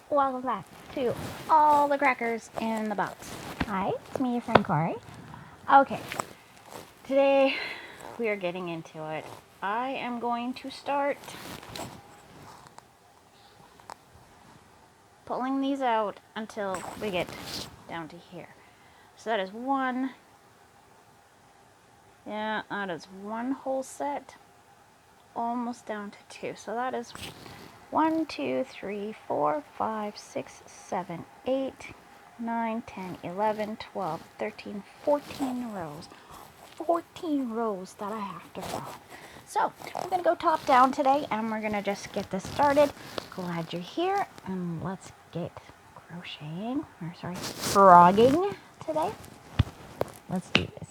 welcome back to All the Crackers in the Box. Hi, it's me, your friend Corey. Okay, today we are getting into it. I am going to start pulling these out until we get down to here. So that is one, yeah, that is one whole set, almost down to two. So that is 1, 2, 3, 4, 5, 6, 7, 8, 9, 10, 11, 12, 13, 14 rows. 14 rows that I have to follow. So, we're going to go top down today, and we're going to just get this started. Glad you're here, and let's get frogging today. Let's do this.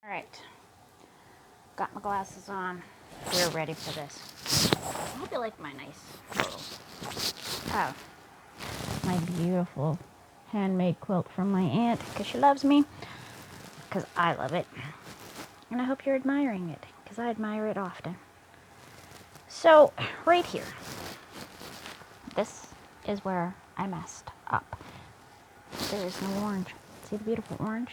Alright, got my glasses on. We're ready for this. I hope you like my nice little, my beautiful handmade quilt from my aunt, because she loves me, because I love it. And I hope you're admiring it, because I admire it often. So, right here, this is where I messed up. There is no orange. See the beautiful orange?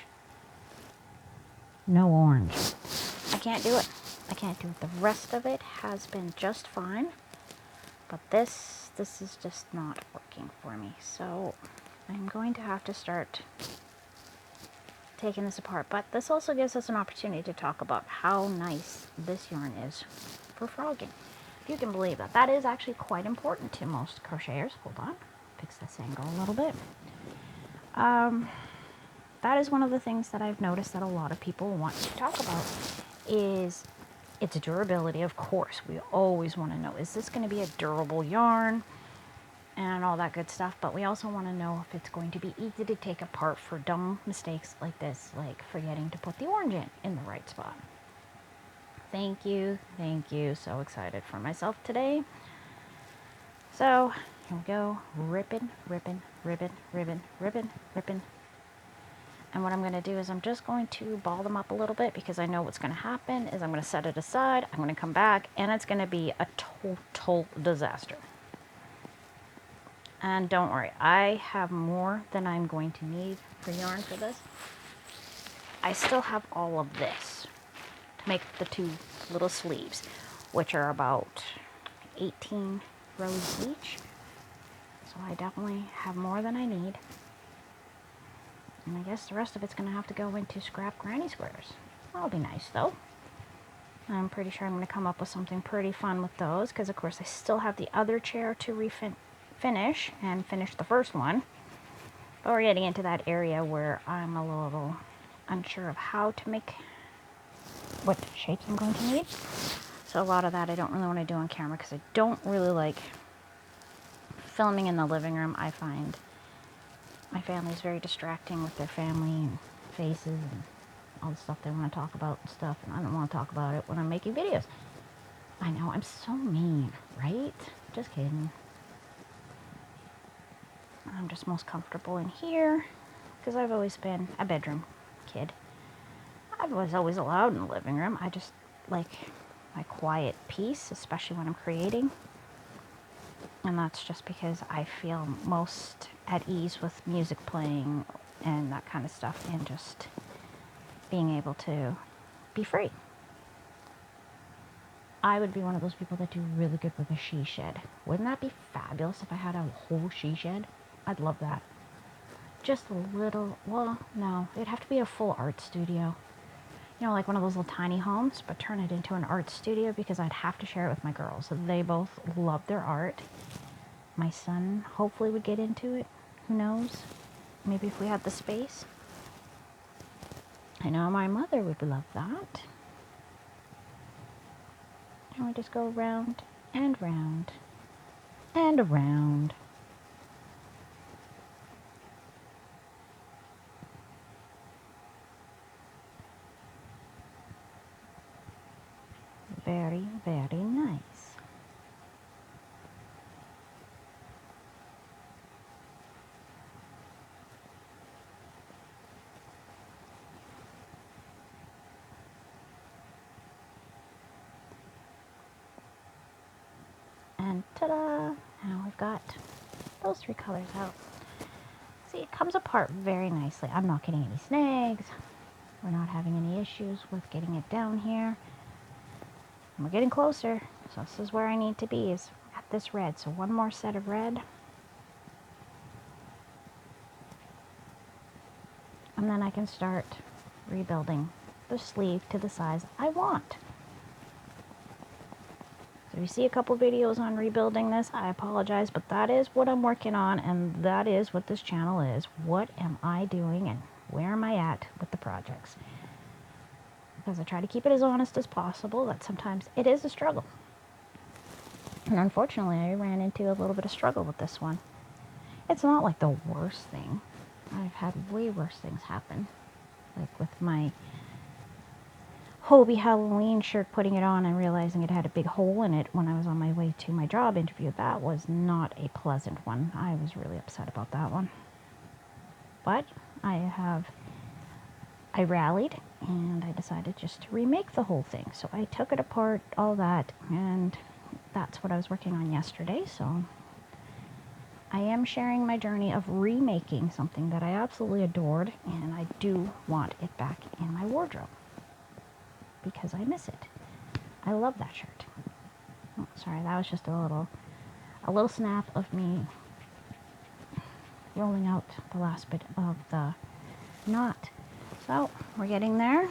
No orange. I can't do it. I can't do it. The rest of it has been just fine, but this is just not working for me. So, I'm going to have to start taking this apart. But this also gives us an opportunity to talk about how nice this yarn is for frogging. If you can believe that. That is actually quite important to most crocheters. Hold on. Fix this angle a little bit. That is one of the things that I've noticed that a lot of people want to talk about is its durability. Of course, we always want to know, is this going to be a durable yarn and all that good stuff, but we also want to know if it's going to be easy to take apart for dumb mistakes like this, like forgetting to put the orange in the right spot. Thank you, so excited for myself today. So, here we go, ripping. And what I'm going to do is I'm just going to ball them up a little bit, because I know what's going to happen is I'm going to set it aside, I'm going to come back, and it's going to be a total disaster. And don't worry, I have more than I'm going to need for yarn for this. I still have all of this to make the two little sleeves, which are about 18 rows each. So I definitely have more than I need. And I guess the rest of it's going to have to go into scrap granny squares. That'll be nice, though. I'm pretty sure I'm going to come up with something pretty fun with those, because of course I still have the other chair to finish the first one. But we're getting into that area where I'm a little unsure of how to make what shapes I'm going to need. So a lot of that I don't really want to do on camera, because I don't really like filming in the living room. I find my family is very distracting with their family and faces and all the stuff they want to talk about and stuff, and I don't want to talk about it when I'm making videos. I know, I'm so mean, right? Just kidding. I'm just most comfortable in here, because I've always been a bedroom kid. I was always allowed in the living room. I just like my quiet peace, especially when I'm creating. And that's just because I feel most at ease with music playing and that kind of stuff, and just being able to be free. I would be one of those people that do really good with a she shed. Wouldn't that be fabulous if I had a whole she shed? I'd love that. Just a little, well, no, it'd have to be a full art studio. You know, like one of those little tiny homes, but turn it into an art studio, because I'd have to share it with my girls. They both love their art. My son hopefully would get into it. Who knows? Maybe if we had the space. I know my mother would love that. And we just go round and round and around. Very, very nice. And ta-da! Now we've got those 3 colors out. See, it comes apart very nicely. I'm not getting any snags. We're not having any issues with getting it down here. And we're getting closer. So this is where I need to be, is at this red. So one more set of red. And then I can start rebuilding the sleeve to the size I want. So if you see a couple videos on rebuilding this, I apologize, but that is what I'm working on, and that is what this channel is. What am I doing and where am I at with the projects? Because I try to keep it as honest as possible, that sometimes it is a struggle. And unfortunately, I ran into a little bit of struggle with this one. It's not like the worst thing. I've had way worse things happen. Like with my Hobie Halloween shirt, putting it on and realizing it had a big hole in it when I was on my way to my job interview. That was not a pleasant one. I was really upset about that one. But I rallied and I decided just to remake the whole thing. So I took it apart, all that, and that's what I was working on yesterday. So I am sharing my journey of remaking something that I absolutely adored, and I do want it back in my wardrobe because I miss it. I love that shirt. Oh, sorry, that was just a little snap of me rolling out the last bit of the knot. So we're getting there.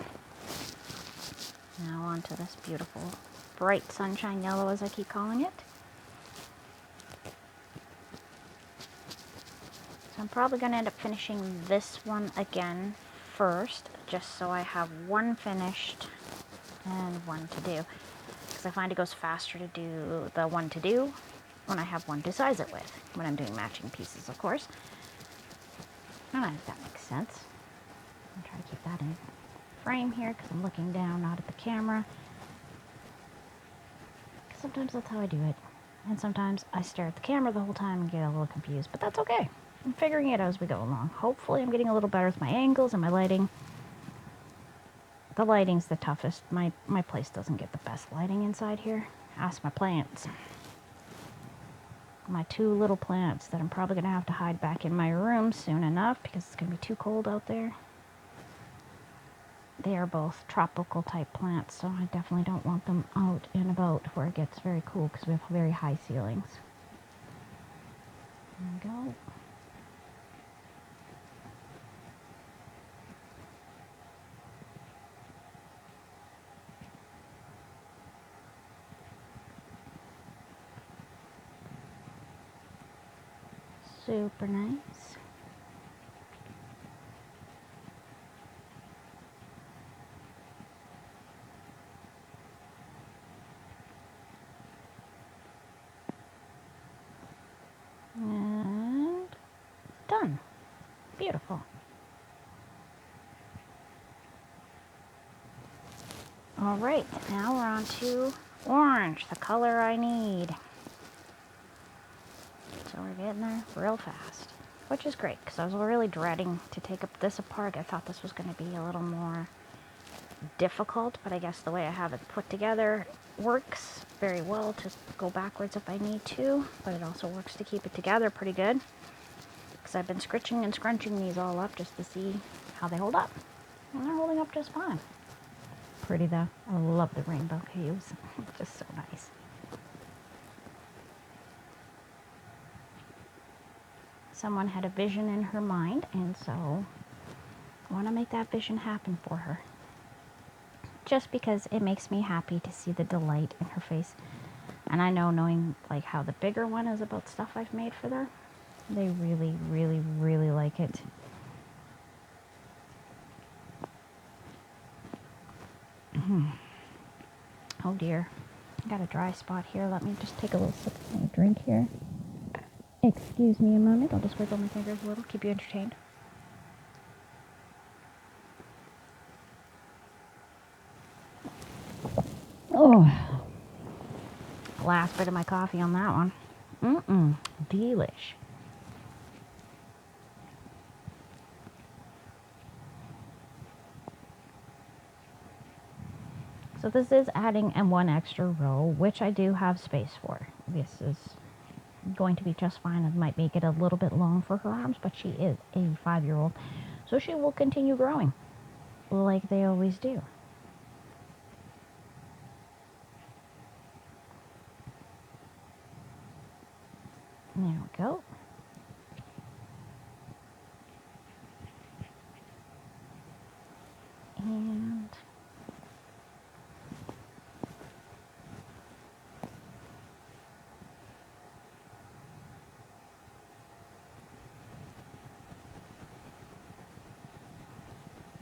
Now on to this beautiful bright sunshine yellow, as I keep calling it. So I'm probably going to end up finishing this one again first, just so I have one finished and one to do. Because I find it goes faster to do the one to do when I have one to size it with, when I'm doing matching pieces, of course. I don't know if that makes sense. I'm trying to keep that in frame here because I'm looking down, not at the camera. Because sometimes that's how I do it. And sometimes I stare at the camera the whole time and get a little confused, but that's okay. I'm figuring it out as we go along. Hopefully I'm getting a little better with my angles and my lighting. The lighting's the toughest. My place doesn't get the best lighting inside here. Ask my plants. My 2 little plants that I'm probably going to have to hide back in my room soon enough because it's going to be too cold out there. They are both tropical type plants, so I definitely don't want them out and about where it gets very cool because we have very high ceilings. There we go. Super nice. And done. Beautiful. All right, now we're on to orange, the color I need. So we're getting there real fast, which is great because I was really dreading to take this apart. I thought this was going to be a little more difficult, but I guess the way I have it put together works very well to go backwards if I need to, but it also works to keep it together pretty good because I've been scritching and scrunching these all up just to see how they hold up, and they're holding up just fine. Pretty though. I love the rainbow hues. Just so nice. Someone had a vision in her mind, and so I want to make that vision happen for her. Just because it makes me happy to see the delight in her face. And I know, knowing like how the bigger one is about stuff I've made for them, they really, really, really like it. Oh dear. I got a dry spot here. Let me just take a little sip of my drink here. Excuse me a moment. I'll just wiggle my fingers a little, keep you entertained. Oh, last bit of my coffee on that one. Delish. So this is adding one extra row, which I do have space for. This is going to be just fine. It might make it a little bit long for her arms, but she is a 5-year-old, so she will continue growing like they always do. There we go.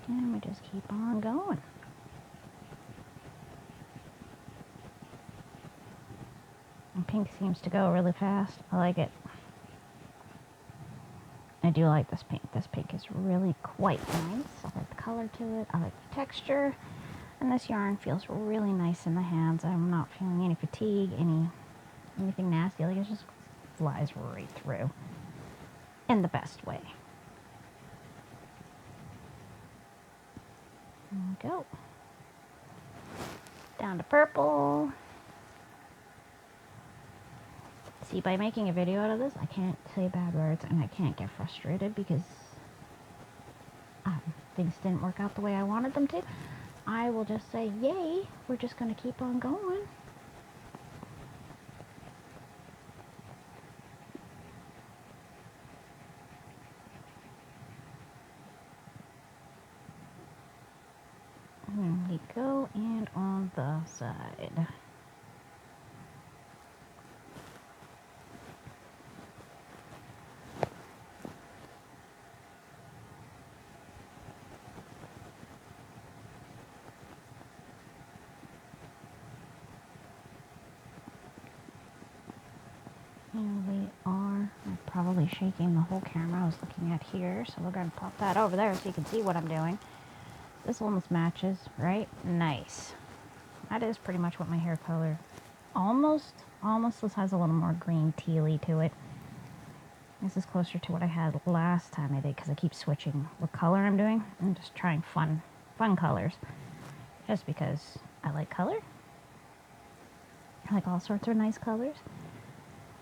And we just keep on going. And pink seems to go really fast. I like it. I do like this pink. This pink is really quite nice. I like the color to it. I like the texture. And this yarn feels really nice in the hands. I'm not feeling any fatigue, anything nasty. Like, it just flies right through in the best way. There we go. Down to purple. See, by making a video out of this, I can't say bad words and I can't get frustrated because things didn't work out the way I wanted them to. I will just say, yay, we're just going to keep on going. There we go, and on the side. Here we are. I'm probably shaking the whole camera I was looking at here, so we're going to pop that over there so you can see what I'm doing. This almost matches, right? Nice. That is pretty much what my hair color, almost this has a little more green tealy to it. This is closer to what I had last time I did because I keep switching what color I'm doing. I'm just trying fun colors just because I like color. I like all sorts of nice colors.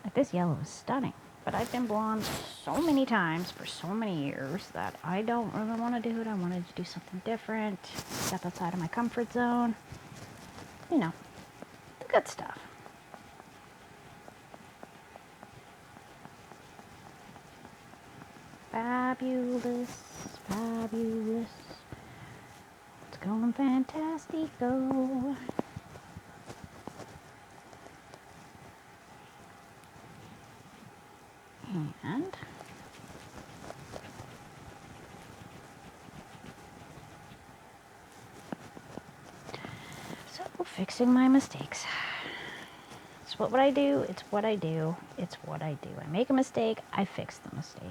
Like this yellow is stunning, but I've been blonde so many times for so many years that I don't really want to do it. I wanted to do something different, step outside of my comfort zone. You know, the good stuff. Fabulous, fabulous. It's going fantastico. And so fixing my mistakes. It's what I do, it's what I do, it's what I do. I make a mistake, I fix the mistake.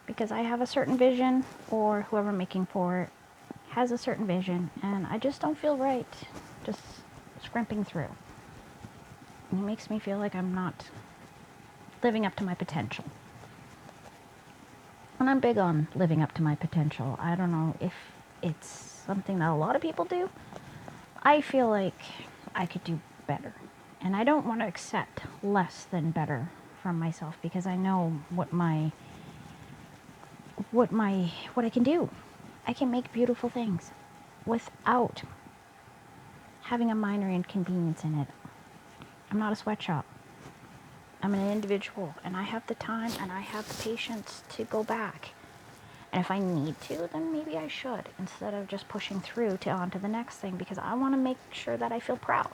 Because I have a certain vision, or whoever I'm making for it has a certain vision, and I just don't feel right just scrimping through. And it makes me feel like I'm not living up to my potential. And I'm big on living up to my potential. I don't know if it's something that a lot of people do. I feel like I could do better. And I don't want to accept less than better from myself because I know what I can do. I can make beautiful things without having a minor inconvenience in it. I'm not a sweatshop. I'm an individual, and I have the time and I have the patience to go back. And if I need to, then maybe I should, instead of just pushing through on to the next thing, because I want to make sure that I feel proud.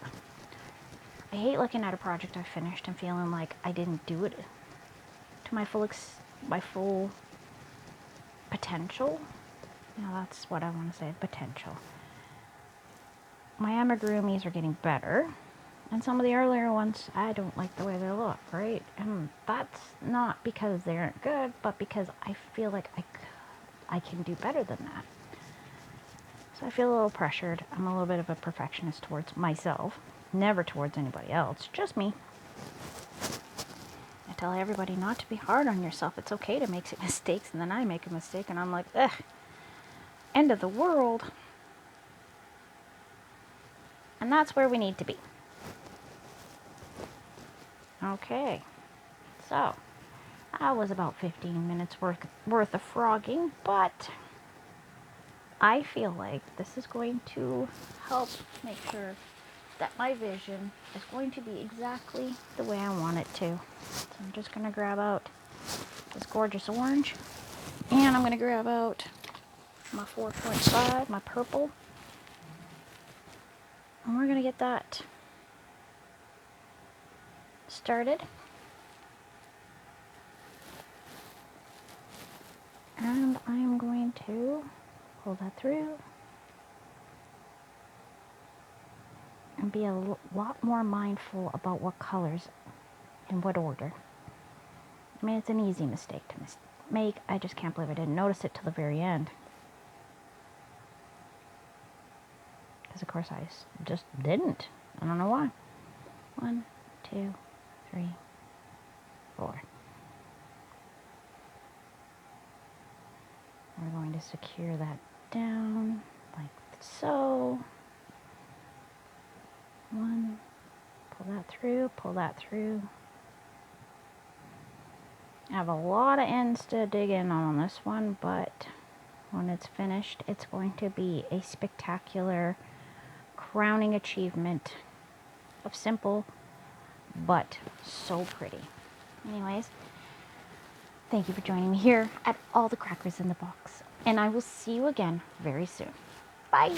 I hate looking at a project I finished and feeling like I didn't do it to my full potential. Now that's what I want to say, potential. My amigurumis are getting better. And some of the earlier ones, I don't like the way they look, right? And that's not because they aren't good, but because I feel like I can do better than that. So I feel a little pressured. I'm a little bit of a perfectionist towards myself, never towards anybody else, just me. I tell everybody not to be hard on yourself. It's okay to make mistakes, and then I make a mistake, and I'm like, ugh, end of the world. And that's where we need to be. Okay, so that was about 15 minutes worth of frogging, but I feel like this is going to help make sure that my vision is going to be exactly the way I want it to. So I'm just going to grab out this gorgeous orange, and I'm going to grab out my 4.5, my purple, and we're going to get that started. And I'm going to pull that through and be a lot more mindful about what colors in what order. I mean, it's an easy mistake to make. I just can't believe I didn't notice it till the very end. Because, of course, I just didn't. I don't know why. 1, 2, 3, 4. We're going to secure that down like so. 1, pull that through, pull that through. I have a lot of ends to dig in on this one, but when it's finished, it's going to be a spectacular crowning achievement of simple but so pretty. Anyways, thank you for joining me here at All the Crackers in the Box, and I will see you again very soon. Bye!